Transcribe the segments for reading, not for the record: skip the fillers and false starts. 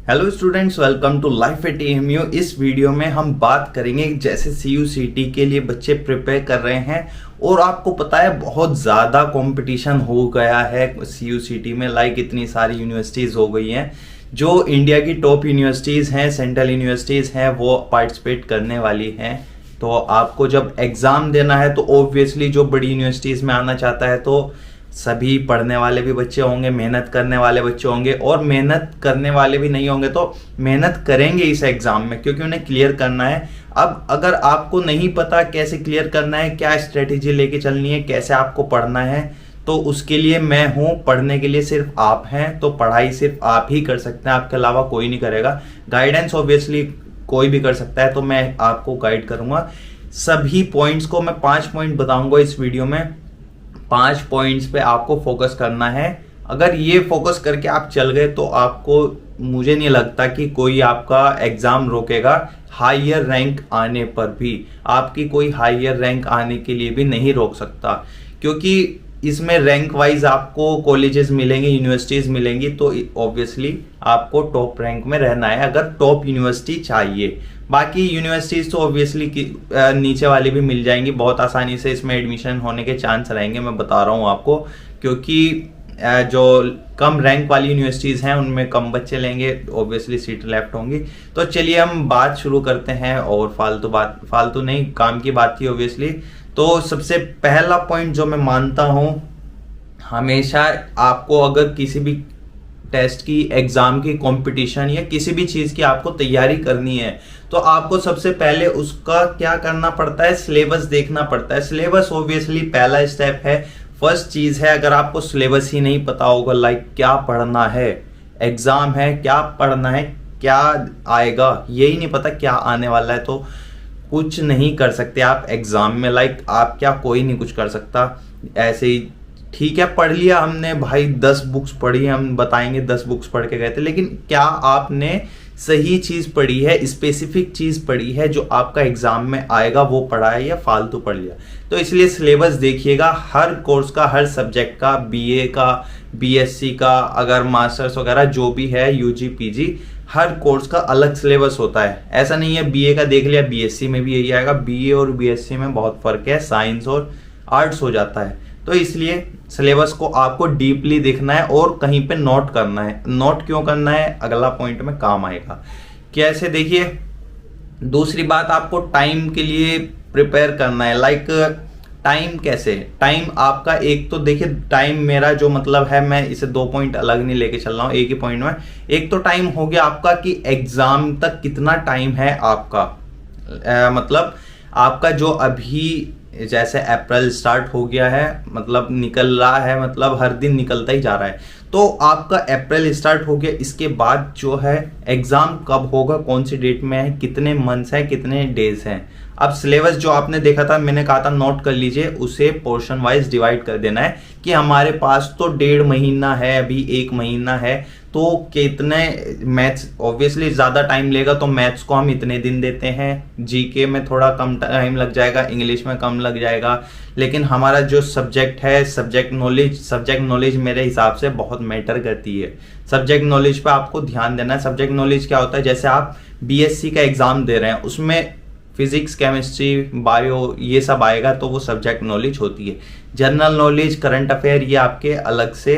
Hello students, welcome to life at AMU. इस video में हम बात करेंगे जैसे CU/CT के लिए बच्चे प्रिपेयर कर रहे हैं और आपको पता है बहुत ज़्यादा कंपटीशन हो गया है CU/CT में। इतनी सारी यूनिवर्सिटीज़ हो गई हैं जो इंडिया की टॉप यूनिवर्सिटीज़ हैं, सेंट्रल यूनिवर्सिटीज़ हैं, वो पार्टिसिपेट करने वाली हैं। तो आपको जब एग्ज़ाम देना है तो ऑब्वियसली जो बड़ी यूनिवर्सिटीज़ में आना चाहता है तो सभी पढ़ने वाले भी बच्चे होंगे, मेहनत करने वाले बच्चे होंगे, और मेहनत करने वाले भी नहीं होंगे तो मेहनत करेंगे इस एग्जाम में क्योंकि उन्हें क्लियर करना है। अब अगर आपको नहीं पता कैसे क्लियर करना है, क्या स्ट्रेटेजी लेके चलनी है, कैसे आपको पढ़ना है, तो उसके लिए मैं हूँ। पढ़ने के लिए सिर्फ आप हैं, तो पढ़ाई सिर्फ आप ही कर सकते हैं, आपके अलावा कोई नहीं करेगा। गाइडेंस ऑब्वियसली कोई भी कर सकता है, तो मैं आपको गाइड करूँगा। सभी पॉइंट्स को मैं 5 पॉइंट बताऊँगा इस वीडियो में। 5 पॉइंट्स पे आपको फोकस करना है। अगर ये फोकस करके आप चल गए तो आपको, मुझे नहीं लगता कि कोई आपका एग्जाम रोकेगा। हायर रैंक आने पर भी आपकी कोई हायर रैंक आने के लिए भी नहीं रोक सकता, क्योंकि इसमें रैंक वाइज आपको कॉलेजेस मिलेंगे, यूनिवर्सिटीज मिलेंगी, तो ऑब्वियसली आपको टॉप रैंक में रहना है अगर टॉप यूनिवर्सिटी चाहिए। बाकी यूनिवर्सिटीज तो ऑब्वियसली नीचे वाली भी मिल जाएंगी, बहुत आसानी से इसमें एडमिशन होने के चांस रहेंगे, मैं बता रहा हूँ आपको। क्योंकि जो कम रैंक वाली यूनिवर्सिटीज़ हैं उनमें कम बच्चे लेंगे, ऑब्वियसली सीट लेफ्ट होंगी। तो चलिए हम बात शुरू करते हैं, और फालतू नहीं, काम की बात थी ऑब्वियसली। तो सबसे पहला पॉइंट जो मैं मानता हूँ, हमेशा आपको अगर किसी भी टेस्ट की, एग्जाम की, कंपटीशन या किसी भी चीज़ की आपको तैयारी करनी है तो आपको सबसे पहले उसका क्या करना पड़ता है, सिलेबस देखना पड़ता है। सिलेबस ऑब्वियसली पहला स्टेप है, फर्स्ट चीज़ है। अगर आपको सिलेबस ही नहीं पता होगा, क्या पढ़ना है, एग्जाम है, क्या पढ़ना है, क्या आएगा, यही नहीं पता क्या आने वाला है, तो कुछ नहीं कर सकते आप एग्जाम में। आप क्या, कोई नहीं कुछ कर सकता ऐसे ही। ठीक है, पढ़ लिया हमने भाई, 10 बुक्स पढ़ी, हम बताएंगे 10 बुक्स पढ़ के गए थे, लेकिन क्या आपने सही चीज पढ़ी है, स्पेसिफिक चीज पढ़ी है जो आपका एग्जाम में आएगा, वो पढ़ा है या फालतू पढ़ लिया? तो इसलिए सिलेबस देखिएगा हर कोर्स का, हर सब्जेक्ट का, BA का, BSc का, अगर मास्टर्स वगैरह जो भी है, UG PG, हर कोर्स का अलग सिलेबस होता है। ऐसा नहीं है BA का देख लिया BSc में भी यही आएगा। BA और BSc में बहुत फर्क है, साइंस और आर्ट्स हो जाता है। तो इसलिए सिलेबस को आपको डीपली देखना है और कहीं पे नोट करना है। नोट क्यों करना है, अगला पॉइंट में काम आएगा। कैसे, देखिए, दूसरी बात, आपको टाइम के लिए प्रिपेयर करना है। टाइम कैसे, टाइम आपका, एक तो देखिए टाइम मेरा जो मतलब है, मैं इसे 2 पॉइंट अलग नहीं लेके चल रहा हूँ, एक ही पॉइंट में। एक तो टाइम हो गया आपका कि एग्जाम तक कितना टाइम है आपका, मतलब आपका जो अभी जैसे अप्रैल स्टार्ट हो गया है, मतलब निकल रहा है, मतलब हर दिन निकलता ही जा रहा है, तो आपका अप्रैल स्टार्ट हो गया। इसके बाद जो है एग्जाम कब होगा, कौन सी डेट में है, कितने मंथ्स हैं, कितने डेज हैं। अब सिलेबस जो आपने देखा था, मैंने कहा था नोट कर लीजिए, उसे पोर्शन वाइज डिवाइड कर देना है कि हमारे पास तो 1.5 महीना है, अभी 1 महीना है, तो कितने मैथ्स ऑब्वियसली ज़्यादा टाइम लेगा, तो मैथ्स को हम इतने दिन देते हैं, GK में थोड़ा कम टाइम लग जाएगा, इंग्लिश में कम लग जाएगा। लेकिन हमारा जो सब्जेक्ट है, सब्जेक्ट नॉलेज मेरे हिसाब से बहुत मैटर करती है। सब्जेक्ट नॉलेज पे आपको ध्यान देना है। सब्जेक्ट नॉलेज क्या होता है, जैसे आप BSc का एग्ज़ाम दे रहे हैं, उसमें फिजिक्स, केमिस्ट्री, बायो, ये सब आएगा, तो वो सब्जेक्ट नॉलेज होती है। जनरल नॉलेज, करंट अफेयर, ये आपके अलग से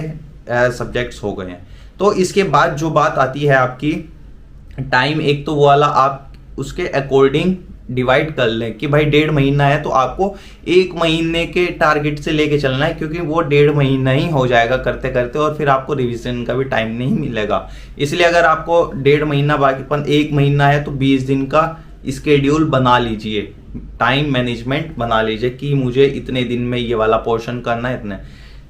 सब्जेक्ट्स हो गए हैं। तो इसके बाद जो बात आती है आपकी टाइम, एक तो वो वाला आप उसके अकॉर्डिंग डिवाइड कर लें कि भाई 1.5 महीना है, तो आपको 1 महीने के टारगेट से लेके चलना है, क्योंकि वो 1.5 महीना ही हो जाएगा करते करते, और फिर आपको रिवीजन का भी टाइम नहीं मिलेगा। इसलिए अगर आपको 1.5 महीना बाकी 1 महीना है, तो 20 दिन का स्केड्यूल बना लीजिए, टाइम मैनेजमेंट बना लीजिए कि मुझे इतने दिन में ये वाला पोर्शन करना है, इतने।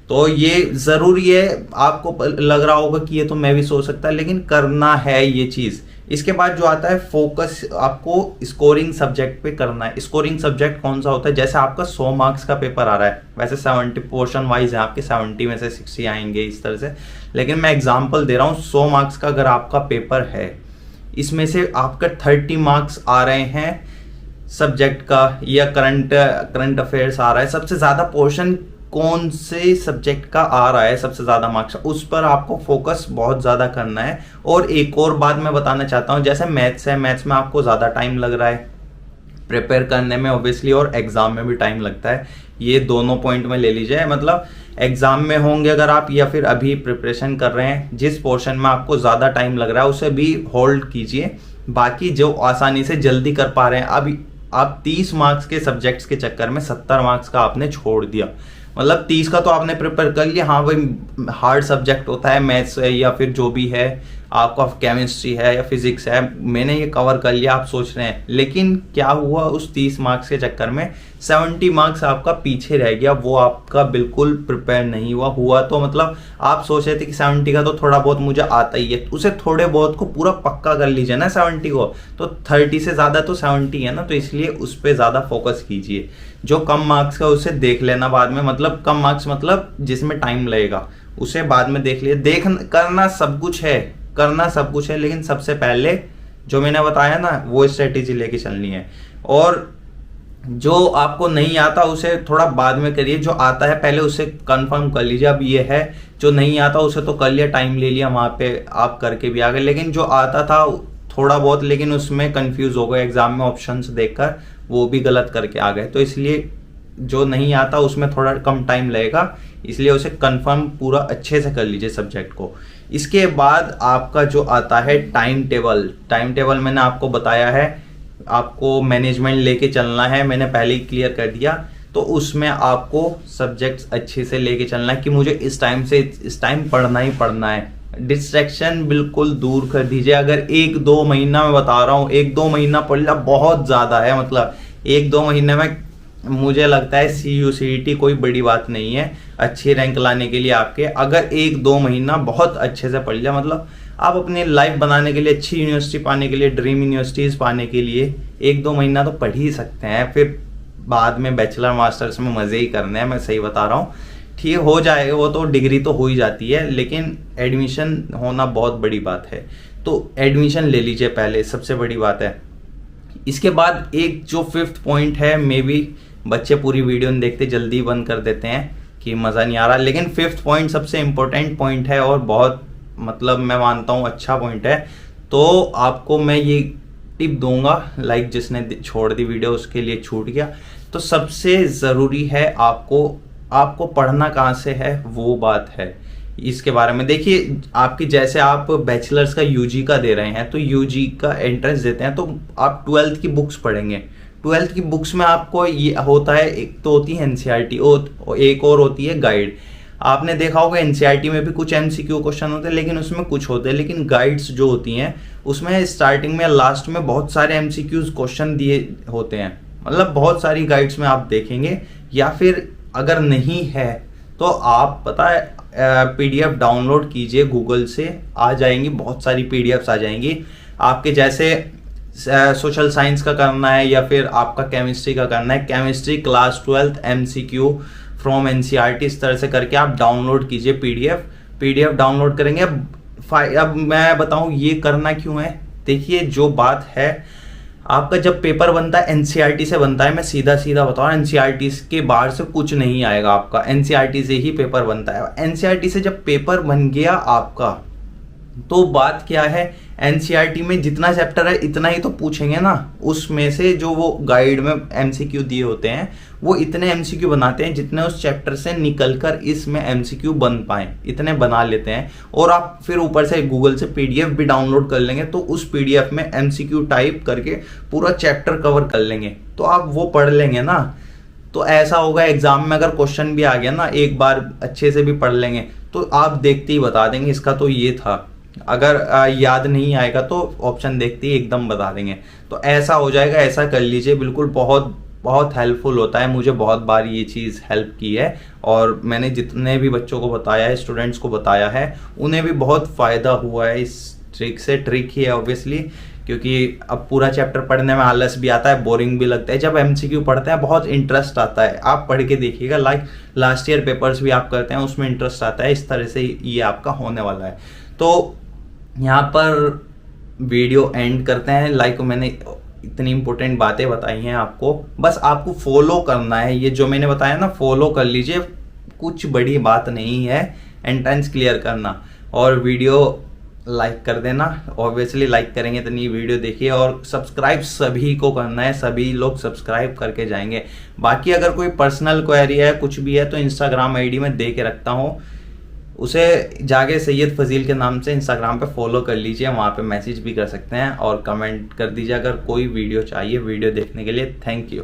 तो ये ज़रूरी है। आपको लग रहा होगा कि ये तो मैं भी सोच सकता, लेकिन करना है ये चीज़। इसके बाद जो आता है फोकस, आपको स्कोरिंग सब्जेक्ट पे करना है। स्कोरिंग सब्जेक्ट कौन सा होता है, जैसे आपका 100 मार्क्स का पेपर आ रहा है, वैसे 70 पोर्शन वाइज है आपके, 70 में से 60 आएंगे इस तरह से। लेकिन मैं एग्जाम्पल दे रहा हूँ, 100 मार्क्स का अगर आपका पेपर है, इसमें से आपका 30 मार्क्स आ रहे हैं सब्जेक्ट का, या करंट अफेयर्स आ रहा है। सबसे ज़्यादा पोर्शन कौन से सब्जेक्ट का आ रहा है सबसे ज़्यादा मार्क्स, उस पर आपको फोकस बहुत ज़्यादा करना है। और एक और बात मैं बताना चाहता हूँ, जैसे मैथ्स है, मैथ्स में आपको ज़्यादा टाइम लग रहा है प्रिपेयर करने में ऑब्वियसली, और एग्जाम में भी टाइम लगता है। ये दोनों पॉइंट में ले लीजिए, मतलब एग्जाम में होंगे अगर आप, या फिर अभी प्रिपरेशन कर रहे हैं, जिस पोर्शन में आपको ज़्यादा टाइम लग रहा है उसे भी होल्ड कीजिए। बाकी जो आसानी से जल्दी कर पा रहे हैं, अभी आप 30 मार्क्स के सब्जेक्ट्स के चक्कर में 70 मार्क्स का आपने छोड़ दिया। मतलब 30 का तो आपने प्रिपेयर कर लिया, हाँ भाई हार्ड सब्जेक्ट होता है मैथ्स है या फिर जो भी है आपका, केमिस्ट्री है या फिजिक्स है, मैंने ये कवर कर लिया आप सोच रहे हैं। लेकिन क्या हुआ, उस 30 मार्क्स के चक्कर में 70 मार्क्स आपका पीछे रह गया, वो आपका बिल्कुल प्रिपेयर नहीं हुआ तो मतलब आप सोच रहे थे कि 70 का तो थोड़ा बहुत मुझे आता ही है, उसे थोड़े बहुत को पूरा पक्का कर लीजिए ना 70 को, तो 30 से ज़्यादा तो 70 है ना, तो इसलिए उस पर ज़्यादा फोकस कीजिए। जो कम मार्क्स का उसे देख लेना बाद में, मतलब कम मार्क्स मतलब जिसमें टाइम लगेगा उसे बाद में देख लिए। करना सब कुछ है, लेकिन सबसे पहले जो मैंने बताया ना वो स्ट्रेटेजी लेके चलनी है। और जो आपको नहीं आता उसे थोड़ा बाद में करिए, जो आता है पहले उसे कंफर्म कर लीजिए। अब ये है जो नहीं आता उसे तो कर लिया, टाइम ले लिया, वहाँ पे आप करके भी आ गए। लेकिन जो आता था थोड़ा बहुत, लेकिन उसमें कंफ्यूज हो गए एग्जाम में ऑप्शंस देखकर, वो भी गलत करके आ गए। तो इसलिए जो नहीं आता उसमें थोड़ा कम टाइम लगेगा, इसलिए उसे कंफर्म पूरा अच्छे से कर लीजिए सब्जेक्ट को। इसके बाद आपका जो आता है टाइम टेबल मैंने आपको बताया है, आपको मैनेजमेंट लेके चलना है, मैंने पहले ही क्लियर कर दिया। तो उसमें आपको सब्जेक्ट्स अच्छे से लेके चलना है कि मुझे इस टाइम से इस टाइम पढ़ना ही पढ़ना है। डिस्ट्रैक्शन बिल्कुल दूर कर दीजिए। अगर 1-2 महीना मैं बता रहा हूँ, 1-2 महीना पढ़ लिया बहुत ज़्यादा है, मतलब 1-2 महीने में मुझे लगता है CUCET कोई बड़ी बात नहीं है अच्छी रैंक लाने के लिए आपके। अगर 1-2 महीना बहुत अच्छे से पढ़ लिया, मतलब आप अपनी लाइफ बनाने के लिए, अच्छी यूनिवर्सिटी पाने के लिए, ड्रीम यूनिवर्सिटीज़ पाने के लिए 1-2 महीना तो पढ़ ही सकते हैं। फिर बाद में बैचलर मास्टर्स में मज़े ही करने हैं, मैं सही बता रहा हूँ। ठीक हो जाएगा वो तो, डिग्री तो हो ही जाती है, लेकिन एडमिशन होना बहुत बड़ी बात है। तो एडमिशन ले लीजिए पहले, सबसे बड़ी बात है। इसके बाद एक जो 5th पॉइंट है, मे बी बच्चे पूरी वीडियो नहीं देखते, जल्दी बंद कर देते हैं कि मज़ा नहीं आ रहा, लेकिन 5th पॉइंट सबसे इम्पोर्टेंट पॉइंट है और बहुत मतलब मैं मानता हूँ अच्छा पॉइंट है। तो आपको मैं ये टिप दूंगा, लाइक जिसने छोड़ दी वीडियो उसके लिए छूट गया। तो सबसे ज़रूरी है आपको पढ़ना कहाँ से है वो बात है। इसके बारे में देखिए, आपकी जैसे आप बैचलर्स का UG का दे रहे हैं, तो UG का एंट्रेंस देते हैं, तो आप 12th की बुक्स पढ़ेंगे। 12th की बुक्स में आपको ये होता है, एक तो होती है NCERT और एक और होती है गाइड। आपने देखा होगा NCERT में भी कुछ MCQ क्वेश्चन होते हैं, लेकिन उसमें कुछ होते हैं, लेकिन गाइड्स जो होती हैं उसमें स्टार्टिंग में लास्ट में बहुत सारे MCQs क्वेश्चन दिए होते हैं। मतलब बहुत सारी गाइड्स में आप देखेंगे, या फिर अगर नहीं है तो आप पता है PDF डाउनलोड कीजिए, गूगल से आ जाएंगी, बहुत सारी PDFs आ जाएंगी आपके। जैसे सोशल साइंस का करना है या फिर आपका केमिस्ट्री का करना है, chemistry class 12th MCQ from NCERT, इस तरह से करके आप डाउनलोड कीजिए PDF डाउनलोड करेंगे। अब मैं बताऊं ये करना क्यों है। देखिए जो बात है, आपका जब पेपर बनता है NCERT से बनता है, मैं सीधा बता रहा हूँ, NCERT के बाहर से कुछ नहीं आएगा आपका, NCERT से ही पेपर बनता है। NCERT से जब पेपर बन गया आपका, तो बात क्या है, NCERT में जितना चैप्टर है इतना ही तो पूछेंगे ना, उसमें से जो वो गाइड में MCQ दिए होते हैं वो इतने MCQ बनाते हैं जितने उस चैप्टर से निकलकर इसमें MCQ बन पाए, इतने बना लेते हैं। और आप फिर ऊपर से गूगल से PDF भी डाउनलोड कर लेंगे, तो उस PDF में MCQ टाइप करके पूरा चैप्टर कवर कर लेंगे, तो आप वो पढ़ लेंगे ना। तो ऐसा होगा एग्जाम में अगर क्वेश्चन भी आ गया ना, एक बार अच्छे से भी पढ़ लेंगे तो आप देखते ही बता देंगे इसका तो ये था। अगर याद नहीं आएगा तो ऑप्शन देखते ही एकदम बता देंगे। तो ऐसा हो जाएगा, ऐसा कर लीजिए, बिल्कुल बहुत हेल्पफुल होता है। मुझे बहुत बार ये चीज़ हेल्प की है, और मैंने जितने भी बच्चों को बताया है, स्टूडेंट्स को बताया है, उन्हें भी बहुत फ़ायदा हुआ है इस ट्रिक से। ट्रिक ही है ऑब्वियसली, क्योंकि अब पूरा चैप्टर पढ़ने में आलस भी आता है, बोरिंग भी लगता है। जब MCQ पढ़ते हैं बहुत इंटरेस्ट आता है, आप पढ़ के देखिएगा, लाइक लास्ट ईयर पेपर्स भी आप करते हैं उसमें इंटरेस्ट आता है। इस तरह से ये आपका होने वाला है। तो यहाँ पर वीडियो एंड करते हैं। लाइक मैंने इतनी इंपॉर्टेंट बातें बताई हैं आपको, बस आपको फॉलो करना है। ये जो मैंने बताया ना, फॉलो कर लीजिए, कुछ बड़ी बात नहीं है एंट्रेंस क्लियर करना। और वीडियो लाइक कर देना, ऑब्वियसली लाइक करेंगे तो नहीं वीडियो देखिए। और सब्सक्राइब सभी को करना है, सभी लोग सब्सक्राइब करके जाएंगे। बाकी अगर कोई पर्सनल क्वेरी है, कुछ भी है, तो इंस्टाग्राम आईडी में दे के रखता हूँ, उसे जाके सैयद फजील के नाम से इंस्टाग्राम पे फॉलो कर लीजिए, वहाँ पे मैसेज भी कर सकते हैं और कमेंट कर दीजिए अगर कोई वीडियो चाहिए वीडियो देखने के लिए। Thank you.